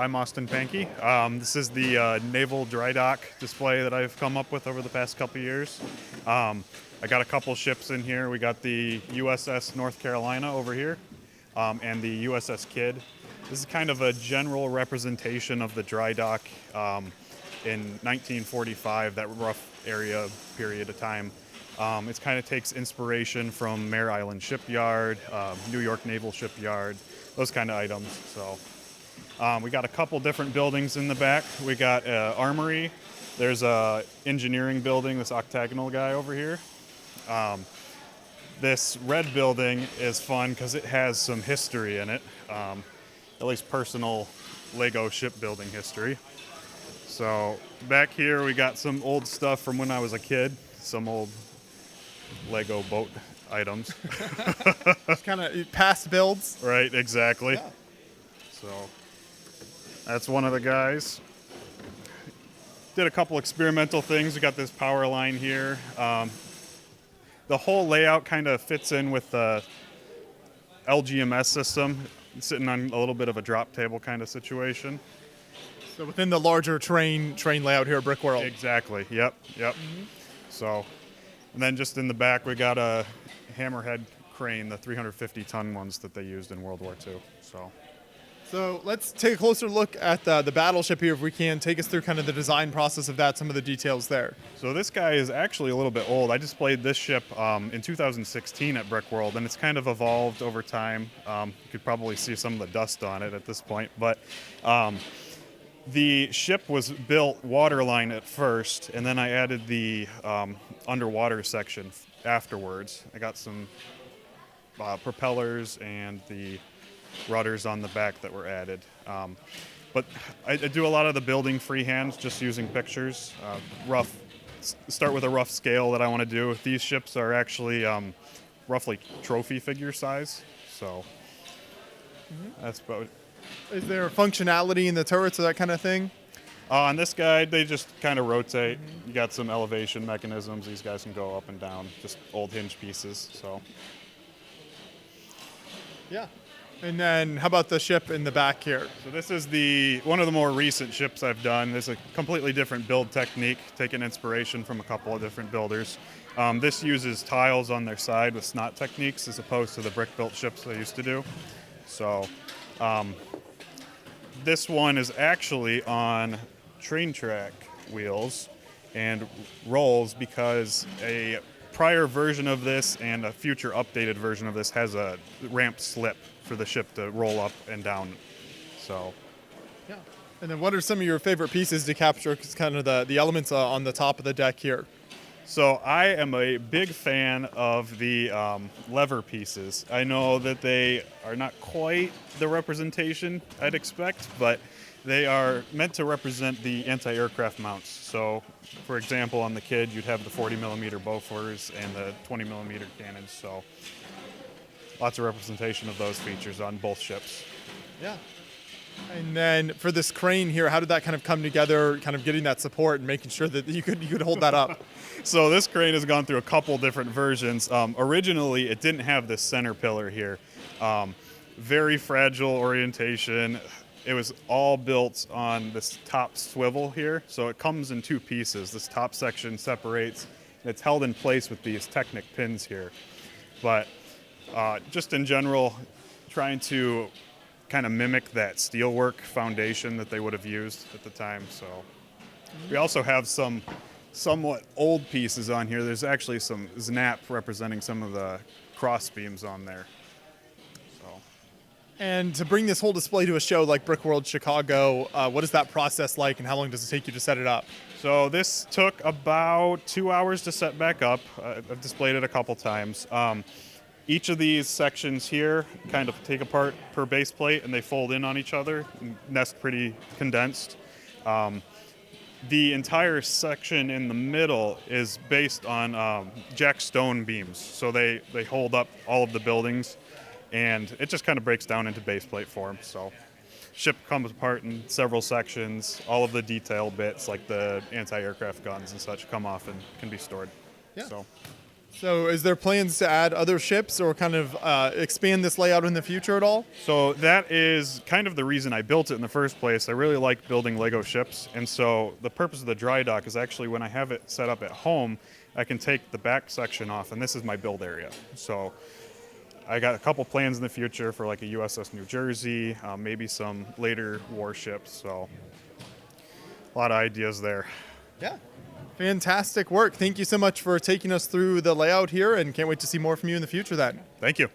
I'm Austin Pankey. This is the Naval Drydock display that I've come up with over the past couple years. I got a couple ships in here. We got the USS North Carolina over here, and the USS Kidd. This is kind of a general representation of the Drydock in 1945, that rough period of time. It kind of takes inspiration from Mare Island Shipyard, New York Naval Shipyard, those kind of items. So we got a couple different buildings in the back. We got an armory. There's a engineering building, this octagonal guy over here. This red building is fun because it has some history in it, at least personal Lego shipbuilding history. So back here we got some old stuff from when I was a kid, some old Lego boat items. It's kind of past builds. Right, exactly. Yeah. So that's one of the guys. Did a couple experimental things. We got this power line here. The whole layout kind of fits in with the LGMS system, sitting on a little bit of a drop table kind of situation. So within the larger train layout here at Brickworld. Exactly. Yep. Mm-hmm. So, and then just in the back we got a hammerhead crane, the 350-ton ones that they used in World War II. So let's take a closer look at the Battleship here, if we can. Take us through kind of the design process of that, some of the details there. So this guy is actually a little bit old. I displayed this ship in 2016 at Brickworld, and it's kind of evolved over time. You could probably see some of the dust on it at this point, but the ship was built waterline at first, and then I added the underwater section afterwards. I got some propellers and the rudders on the back that were added. But I do a lot of the building freehand, just using pictures. Start with a rough scale that I want to do. These ships are actually roughly trophy figure size, so that's about it. Is there functionality in the turrets or that kind of thing? On this guy, they just kind of rotate. You got some elevation mechanisms. These guys can go up and down, just old hinge pieces. So, yeah. And then how about the ship in the back here? So this is one of the more recent ships I've done. There's a completely different build technique, taking inspiration from a couple of different builders. This uses tiles on their side with snot techniques as opposed to the brick-built ships I used to do. So this one is actually on train track wheels and rolls because a prior version of this and a future updated version of this has a ramp slip for the ship to roll up and down. So, yeah. And then what are some of your favorite pieces to capture kind of the elements on the top of the deck here? So I am a big fan of the lever pieces. I know that they are not quite the representation I'd expect, but they are meant to represent the anti-aircraft mounts. So, for example, on the Kidd, you'd have the 40mm Bofors and the 20mm cannons. So, lots of representation of those features on both ships. Yeah. And then for this crane here, how did that kind of come together, kind of getting that support and making sure that you could hold that up? So this crane has gone through a couple different versions. Originally, it didn't have this center pillar here. Very fragile orientation. It was all built on this top swivel here. So it comes in two pieces. This top section separates. And it's held in place with these Technic pins here. But just in general, trying to kind of mimic that steelwork foundation that they would have used at the time. So we also have some somewhat old pieces on here. There's actually some Znap representing some of the cross beams on there. So. And to bring this whole display to a show like Brickworld Chicago, what is that process like and how long does it take you to set it up? So this took about 2 hours to set back up. I've displayed it a couple times. Each of these sections here kind of take apart per base plate and they fold in on each other and nest pretty condensed. The entire section in the middle is based on jack stone beams. So they hold up all of the buildings and it just kind of breaks down into base plate form. So ship comes apart in several sections. All of the detail bits like the anti-aircraft guns and such come off and can be stored. Yeah. So is there plans to add other ships or kind of expand this layout in the future at all? So that is kind of the reason I built it in the first place. I really like building Lego ships, and so the purpose of the dry dock is actually when I have it set up at home, I can take the back section off, and this is my build area. So I got a couple plans in the future for like a USS New Jersey, maybe some later warships. So a lot of ideas there. Yeah. Fantastic work. Thank you so much for taking us through the layout here, and can't wait to see more from you in the future then. Thank you.